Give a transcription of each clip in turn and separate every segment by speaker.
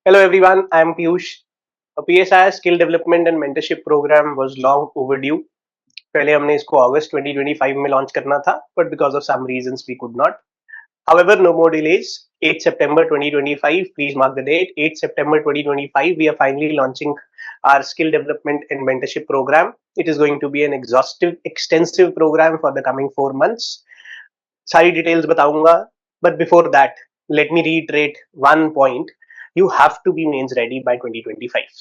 Speaker 1: Hello everyone, I am Piyush. A PSI skill development and mentorship program was long overdue. पहले हमने इसको अगस्त 2025 में launch करना था, but because of some reasons we could not. However, no more delays. 8 September 2025, please mark the date. 8 September 2025, we are finally launching our skill development and mentorship program. It is going to be an exhaustive, extensive program for the coming 4 months. सारी details बताऊंगा, but before that, let me reiterate one point. You have to be mains ready by 2025.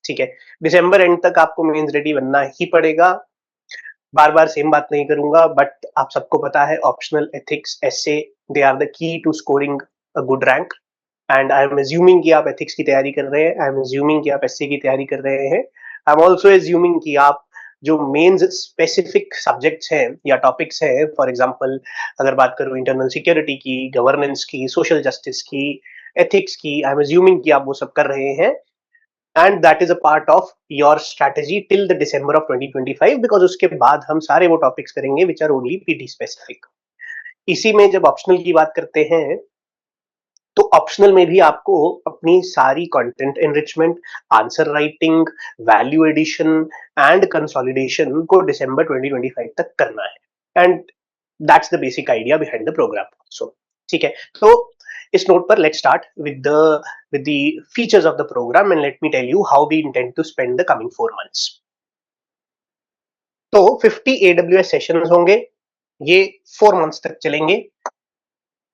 Speaker 1: ठीक है, दिसंबर and तक आपको mains ready बनना ही पड़ेगा. बार बार same बात नहीं करूंगा, बट आप सबको पता है optional ethics essay they are the key to scoring a good rank. And I am assuming कि आप एथिक्स की तैयारी कर रहे हैं, आई एम एज्यूमिंग कि आप एसए की तैयारी कर रहे हैं, आई एम ऑल्सो एज्यूमिंग कि आप जो मेंस स्पेसिफिक सब्जेक्ट्स हैं या टॉपिक्स हैं, फॉर एग्जांपल अगर बात करूं इंटरनल सिक्योरिटी की, गवर्नेंस की, सोशल जस्टिस की, एथिक्स की, आई एम एज्यूमिंग कि आप वो सब कर रहे हैं. And that is a part of your strategy till the December of 2025, because उसके बाद हम सारे वो टॉपिक्स करेंगे which are only PT specific. इसी में जब ऑप्शनल की बात करते हैं तो ऑप्शनल में भी आपको अपनी सारी content enrichment, answer writing, value addition and consolidation को दिसंबर 2025 तक करना है. And that's the basic idea behind the program. So ठीक है, तो इस नोट पर let's start with the features of the program and let me tell you how we intend to spend the coming 4 months. तो 50 AWS sessions होंगे, ये 4 months तक चलेंगे.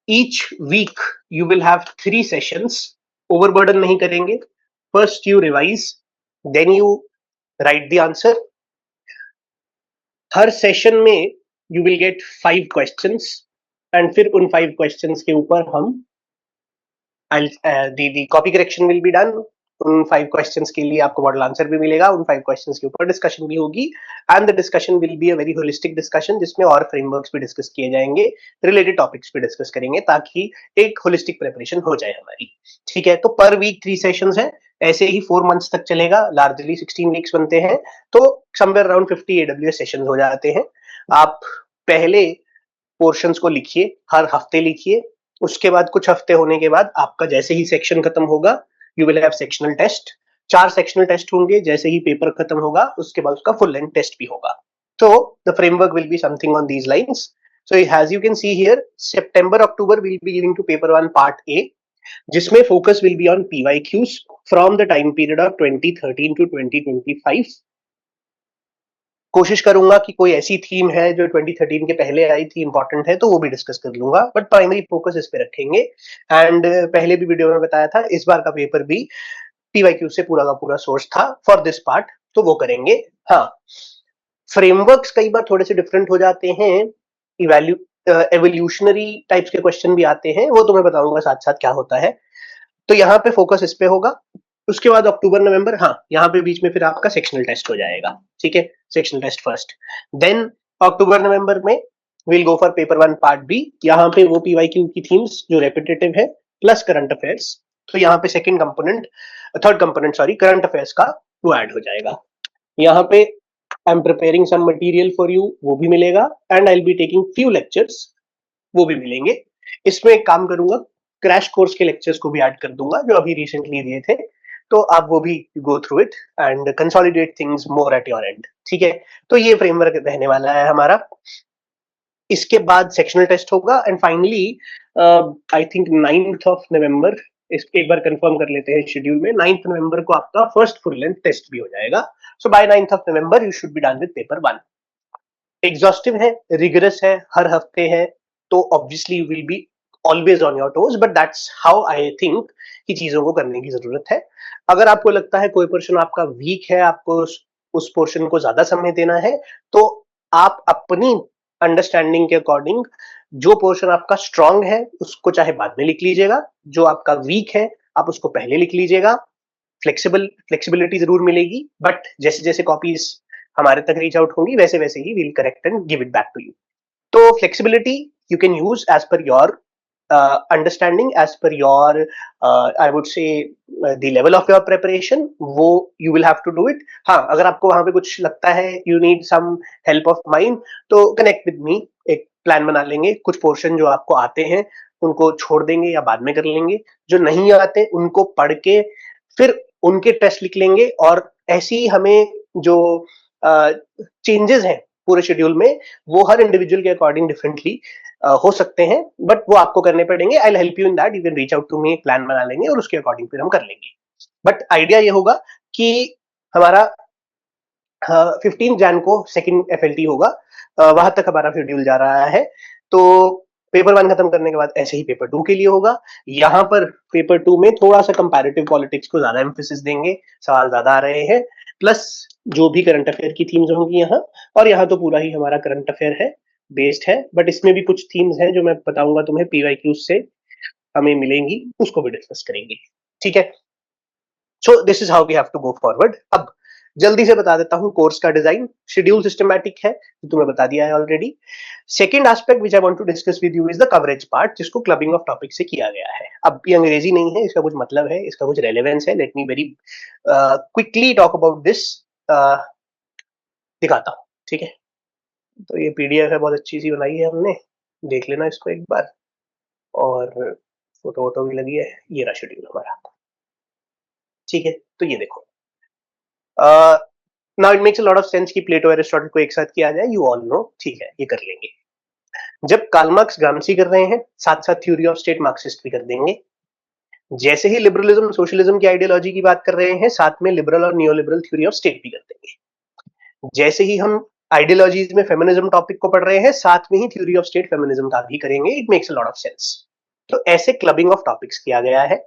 Speaker 1: Each week you will have 3 sessions. Overburden नहीं करेंगे. First you revise, then you write the answer. Her session में you will get 5 questions and फिर उन 5 questions के ऊपर हम the copy correction will be done. उन 5 क्वेश्चंस के लिए आपको मॉडल आंसर भी मिलेगा, उन 5 क्वेश्चंस के ऊपर डिस्कशन भी होगी. And the discussion will be a very holistic discussion, जिसमें और फ्रेमवर्क्स भी डिस्कस किए जाएंगे, रिलेटेड टॉपिक्स भी डिस्कस करेंगे, ताकि एक होलिस्टिक प्रिपरेशन हो जाए हमारी. ठीक है, तो पर वीक 3 सेशंस है, ऐसे ही 4 मंथ्स तक चलेगा. लार्जली 16 वीक्स बनते हैं, तो समवेयर अराउंड 50 AWS सेशंस हो जाते हैं. आप पहले पोर्शंस को लिखिए, हर हफ्ते लिखिए. उसके बाद कुछ हफ्ते होने के बाद आपका जैसे ही सेक्शन खत्म होगा, you will have sectional test. 4 sectional test होंगे. जैसे ही पेपर खत्म होगा, उसके बाद उसका फुल लेंथ टेस्ट भी होगा. तो the framework will be something on these lines. So as you can see here, September October will be giving to paper 1 part A, जिसमें focus will be on PYQs from the time period of 2013 to 2025. कोशिश करूंगा कि कोई ऐसी theme है जो 2013 के पहले आई थी, इंपॉर्टेंट है, तो वो भी डिस्कस कर लूंगा, बट प्राइमरी फोकस इस पे रखेंगे. एंड पहले भी वीडियो में बताया था, इस बार का पेपर भी पीवाईक्यू से पूरा का पूरा सोर्स था फॉर दिस पार्ट, तो वो करेंगे. हाँ, फ्रेमवर्क्स कई बार थोड़े से डिफरेंट हो जाते हैं, एवोल्यूशनरी टाइप्स के क्वेश्चन भी आते हैं, वो तो मैं बताऊंगा साथ साथ क्या होता है. तो यहाँ पे फोकस इस पे होगा. उसके बाद अक्टूबर नवंबर, हाँ, यहाँ पे बीच में फिर आपका सेक्शनल टेस्ट हो जाएगा. ठीक है, sectional test first, then October November में will go for paper 1 part B. यहाँ पे वो पीवाईक्यू की थीम्स जो रेपिटेटिव है प्लस करंट अफेयर्स, तो यहाँ पे थर्ड कंपोनेंट करंट अफेयर्स का वो ऐड हो जाएगा. यहाँ पे I am preparing some material for you, वो भी मिलेगा. And I will be taking few lectures, वो भी मिलेंगे. इसमें एक काम करूंगा, क्रैश कोर्स के लेक्चर्स को भी ऐड कर दूंगा जो अभी रिसेंटली दिए थे, तो आप वो भी go through it and consolidate things more at your and. ठीक है, तो ये फ्रेमवर्क रहने वाला है हमारा. इसके बाद सेक्शनल टेस्ट होगा and finally I think 9th of नवंबर, एक बार कंफर्म कर लेते हैं शेड्यूल में, 9th नवंबर को आपका फर्स्ट फुल लेंथ टेस्ट भी हो जाएगा. So by 9th of November you should be done with paper 1. Exhaustive है, रिगरस है, हर हफ्ते है, तो obviously you will be always on your toes, but that's how I think कि चीजों को करने की जरूरत है. अगर आपको लगता है कोई पोर्शन आपका वीक है, आपको उस पोर्शन को ज्यादा समय देना है, तो आप अपनी अंडरस्टैंडिंग के अकॉर्डिंग जो पोर्शन आपका स्ट्रांग है उसको चाहे बाद में लिख लीजिएगा, जो आपका वीक है आप उसको पहले लिख लीजिएगा. फ्लेक्सिबिलिटी जरूर मिलेगी, बट जैसे जैसे कॉपीज हमारे तक रीच आउट होंगी वैसे वैसे ही will correct and give it back to you. तो flexibility you can use as per your understanding, as per your I would say the level of your preparation, वो you will have to do it. हाँ, अगर आपको वहां पे कुछ लगता है you need some help of mine, तो connect with me, एक प्लान बना लेंगे. कुछ पोर्शन जो आपको आते हैं उनको छोड़ देंगे या बाद में कर लेंगे, जो नहीं आते उनको पढ़ के फिर उनके टेस्ट लिख लेंगे, और ऐसे ही हमें जो चेंजेस हैं पूरे शेड्यूल में वो हर इंडिविजुअल के अकॉर्डिंग डिफरेंटली हो सकते हैं, बट वो आपको करने पड़ेंगे। I will help you in that, you can reach out to me, plan बना लेंगे और उसके अकॉर्डिंग फिर हम कर लेंगे। बट आइडिया ये होगा कि हमारा 15 जन को सेकंड एफएलटी होगा, वहां तक हमारा शेड्यूल जा रहा है। तो पेपर 1 खत्म करने के बाद ऐसे ही पेपर 2 के लिए होगा। यहाँ पर पेपर 2 में थोड़ा सा कंपैरेटिव पॉलिटिक्स को ज्यादा एम्फेसिस देंगे, सवाल ज्यादा आ रहे हैं, प्लस जो भी करंट अफेयर की थीम्स होंगी यहाँ, और यहाँ तो पूरा ही हमारा करंट अफेयर है, बेस्ड है, बट इसमें भी कुछ थीम्स हैं जो मैं बताऊंगा तुम्हें पीवाईक्यू से हमें मिलेंगी, उसको भी डिस्कस करेंगे। ठीक है, so this is how we have to go forward. अब जल्दी से बता देता हूं कोर्स का डिजाइन। शेड्यूल सिस्टमैटिक है, तो तुम्हें बता दिया है already. Second aspect which I want to discuss with you is the coverage part, जिसको क्लबिंग ऑफ टॉपिक से किया गया है। अब ये अंग्रेजी नहीं है, इसका कुछ मतलब है, इसका कुछ रेलेवेंस है। Let me very quickly talk about this, दिखाता हूं। ठीक है, तो ये पीडीएफ है, बहुत अच्छी सी बनाई है हमने, देख लेना इसको एक बार, और फोटो वोटो भी लगी है। ये रहा शेड्यूल हमारा। ठीक है, तो ये देखो, now it makes a lot of sense कि प्लेटो एरिस्टोटल को एक साथ किया जाए, यू ऑल नो। ठीक है, ये कर लेंगे। जब कार्ल मार्क्स ग्रामसी कर रहे हैं, साथ साथ थ्योरी ऑफ स्टेट मार्क्सिस्ट भी कर देंगे। जैसे ही लिबरलिज्म सोशलिज्म की आइडियोलॉजी की बात कर रहे हैं, साथ में लिबरल और neo liberal theory of state भी कर देंगे। जैसे ही हम आइडियोलॉजीज में फेमिनिज्म टॉपिक को पढ़ रहे हैं, साथ में ही थ्योरी ऑफ स्टेट फेमिनिज्म का भी करेंगे। It makes a lot of sense. तो ऐसे क्लबिंग ऑफ टॉपिक्स किया गया है।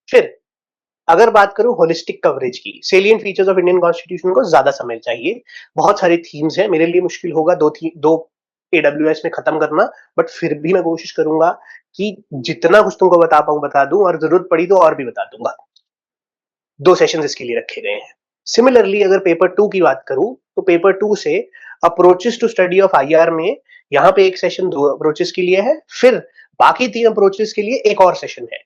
Speaker 1: फिर अगर बात करूं होलिस्टिक कवरेज की, salient features of Indian constitution को ज्यादा समय चाहिए, बहुत सारे थीम्स हैं, मेरे लिए मुश्किल होगा दो एडब्ल्यूएस में खत्म करना, बट फिर भी मैं कोशिश करूंगा कि जितना कुछ तुमको बता पाऊं बता दूं, और जरूरत पड़ी तो और भी बता दूंगा। 2 सेशंस इसके लिए रखे गए हैं। सिमिलरली अगर पेपर 2 की बात करूं, तो पेपर 2 से approaches to study of IR में यहां पे एक सेशन 2 अप्रोचेस के लिए है, फिर बाकी 3 अप्रोचेस के लिए एक और सेशन है।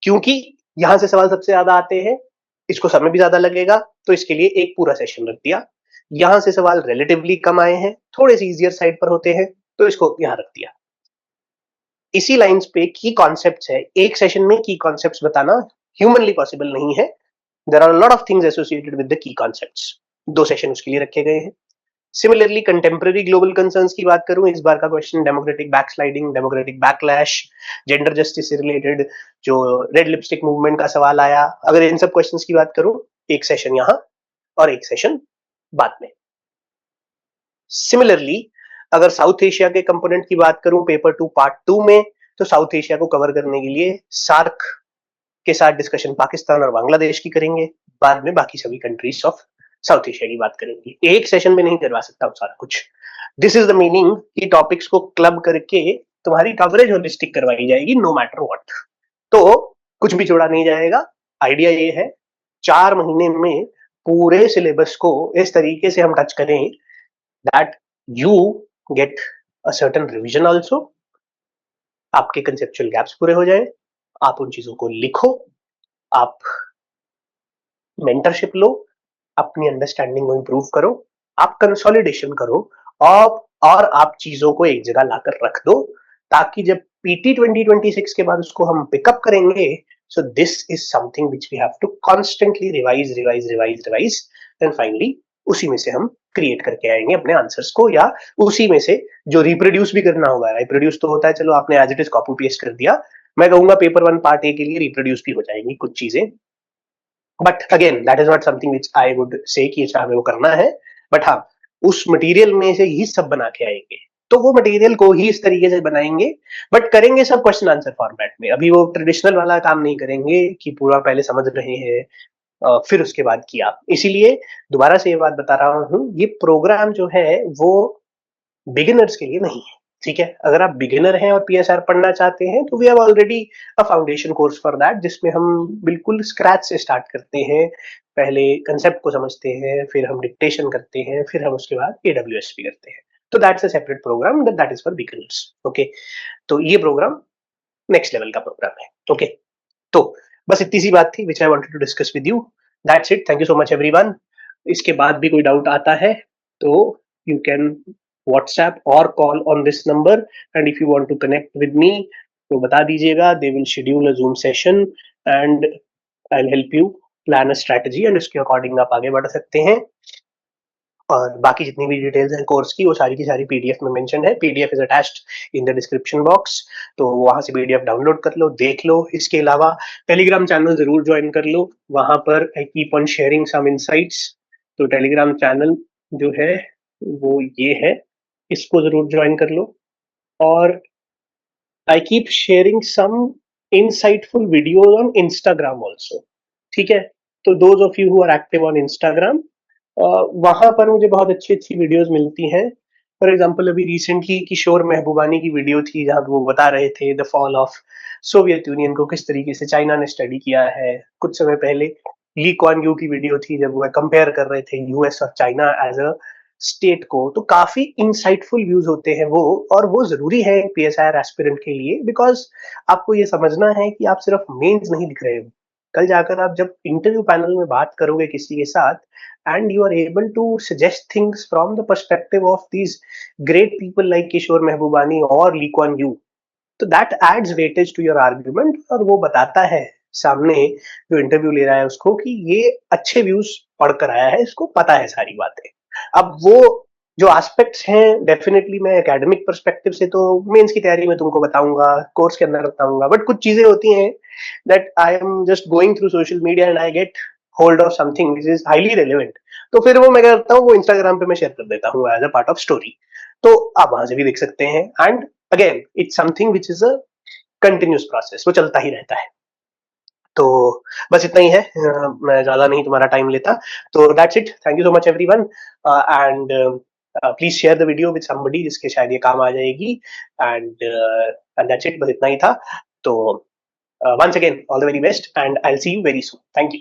Speaker 1: क्योंकि यहां से सवाल सबसे ज्यादा आते हैं, इसको समय भी ज्यादा लगेगा, तो इसके लिए एक पूरा सेशन रख दिया। यहां से सवाल रिलेटिवली कम आए हैं, थोड़े से इजियर साइड पर होते हैं, तो इसको यहां रख दिया। इसी लाइंस पे की कॉन्सेप्ट्स है, एक सेशन में की कॉन्सेप्ट्स बताना ह्यूमनली पॉसिबल नहीं है। There are lot of things associated with the key concepts. 2 session उसके लिए रखे गए हैं। सिमिलरली कंटेम्प्रेरी ग्लोबल कंसर्न्स की बात करूं, इस बार का question democratic backsliding, democratic backlash, gender justice से रिलेटेड जो रेड लिपस्टिक मूवमेंट का सवाल आया, अगर इन सब क्वेश्चंस की बात करूं, एक सेशन यहां और एक सेशन बाद में। सिमिलरली अगर साउथ एशिया के कंपोनेंट की बात करूं पेपर 2 पार्ट 2 में, तो साउथ एशिया को कवर करने के लिए सार्क के साथ डिस्कशन पाकिस्तान और बांग्लादेश की करेंगे, बाद में बाकी सभी कंट्रीज ऑफ साउथ एशिया की बात करेंगे। एक सेशन में नहीं करवा सकता सारा कुछ। दिस इज द मीनिंग कि टॉपिक्स को क्लब करके तुम्हारी कवरेज होलिस्टिक करवाई जाएगी, नो मैटर व्हाट। तो कुछ भी छोड़ा नहीं जाएगा। आइडिया ये है 4 महीने में पूरे सिलेबस को इस तरीके से हम टच करें that you get a certain revision also, आपके कंसेप्चुअल गैप्स पूरे हो जाए, आप उन चीजों को लिखो, आप मेंटरशिप लो, अपनी अंडरस्टैंडिंग को इंप्रूव करो, आप कंसोलिडेशन करो, और आप चीजों को एक जगह लाकर रख दो, ताकि जब पीटी 2026 के बाद उसको हम पिकअप करेंगे, so this is something which we have to constantly revise revise revise revise, then finally उसी में से हम क्रिएट करके आएंगे अपने आंसर्स को, या उसी में से जो रिप्रोड्यूस भी करना होगा। रिप्रोड्यूस तो होता है, चलो आपने as it is copy paste कर दिया, मैं कहूंगा पेपर 1 पार्ट ए के लिए रिप्रोड्यूस भी हो जाएंगी कुछ चीजें, but again that is not something which I would say कि हमें वो करना है। बट हाँ, उस मटेरियल में से ही सब बना के आएंगे, तो वो मटेरियल को ही इस तरीके से बनाएंगे, बट करेंगे सब क्वेश्चन आंसर फॉर्मेट में। अभी वो ट्रेडिशनल वाला काम नहीं करेंगे कि पूरा पहले समझ रहे हैं फिर उसके बाद किया। इसीलिए दोबारा से ये बात बता रहा हूँ, ये प्रोग्राम जो है वो बिगिनर्स के लिए नहीं है। ठीक है, अगर आप बिगिनर हैं और पीएसआर पढ़ना चाहते हैं, तो we have already a foundation course for that, जिसमें हम बिल्कुल स्क्रैच से स्टार्ट करते हैं। पहले कंसेप्ट को समझते हैं, फिर हम डिक्टेशन करते हैं, फिर हम उसके बाद एडब्ल्यूएस भी करते हैं। तो that's a separate program, that is for beginners. Okay, तो ये प्रोग्राम नेक्स्ट लेवल का प्रोग्राम है। ओके, तो बस इतनी सी बात थी which I wanted to discuss with you. That's it, thank you so much everyone. इसके बाद भी कोई डाउट आता है तो you can WhatsApp or call on this number, and if you want to connect with me, तो बता दीजिएगा, they will schedule a Zoom session and I will help you plan a strategy and उसके according आप आगे बढ़ सकते हैं। और बाकी जितनी भी डिटेल्स हैं कोर्स की वो सारी की सारी पीडीएफ में मेंशन है। PDF is attached in the description box, तो वहां से पीडीएफ डाउनलोड कर लो, देख लो। इसके अलावा टेलीग्राम चैनल जरूर ज्वाइन कर लो, वहां पर I keep on sharing some insights. तो टेलीग्राम चैनल जो है वो ये है, इसको जरूर ज्वाइन कर लो। और I keep sharing some insightful videos on Instagram also, ठीक है। तो those of you who are active on Instagram, वहां पर मुझे बहुत अच्छी अच्छी वीडियोस मिलती हैं। फॉर एग्जाम्पल अभी रिसेंटली किशोर महबूबानी की वीडियो थी जहां वो बता रहे थे the fall of Soviet Union को किस तरीके से चाइना ने स्टडी किया है। कुछ समय पहले ली क्वान यू की वीडियो थी जब वो कंपेयर कर रहे थे यूएस और चाइना एज अ स्टेट को। तो काफी इंसाइटफुल व्यूज होते हैं वो, और वो जरूरी है पीएसआईआर एस्पिरेंट के लिए, बिकॉज आपको ये समझना है कि आप सिर्फ मेंस नहीं दिख रहे हो। कल जाकर आप जब इंटरव्यू पैनल में बात करोगे किसी के साथ and you are able to suggest things from the perspective of these great people like Kishore Mahbubani or Lee Kuan Yew, तो that adds weightage to your argument, और वो बताता है सामने जो इंटरव्यू ले रहा है उसको कि ये अच्छे व्यूज पढ़कर आया है, इसको पता है सारी बातें। अब वो जो एस्पेक्ट्स हैं डेफिनेटली मैं एकेडमिक पर्सपेक्टिव से तो मेंस की तैयारी में तुमको बताऊंगा, कोर्स के अंदर बताऊंगा, बट कुछ चीजें होती हैं that I am just going through social media and I get hold of something which is highly relevant, तो फिर वो मैं करता हूँ वो इंस्टाग्राम पे मैं शेयर कर देता हूँ as a part of story. तो आप वहां से भी देख सकते हैं। And again it's something which is a continuous process, वो चलता ही रहता है। तो बस इतना ही है, मैं ज्यादा नहीं तुम्हारा टाइम लेता। तो that's it, thank you so much everyone, and please share the video with somebody जिसके शायद ये काम आ जाएगी। एंड दैट्स इट, बस इतना ही था। तो once again all the very best and I will see you very soon, thank you.